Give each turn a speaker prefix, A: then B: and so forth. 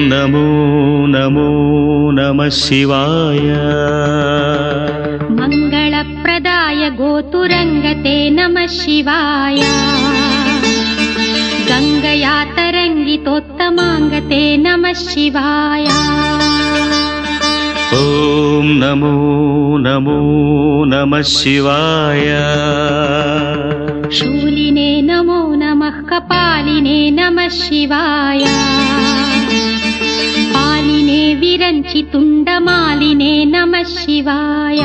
A: नमो नमो नमः शिवाय।
B: मङ्गलप्रदाय गोतुरङ्गते नमः शिवाय। गङ्गया तरङ्गितोत्तमाङ्गते नमः शिवाय।
A: ॐ नमो नमो नमः शिवाय।
B: शूलिने नमो नमः कपालिने नमः शिवाय। पालिने विरञ्चि तुण्डमालिने नमः शिवाय।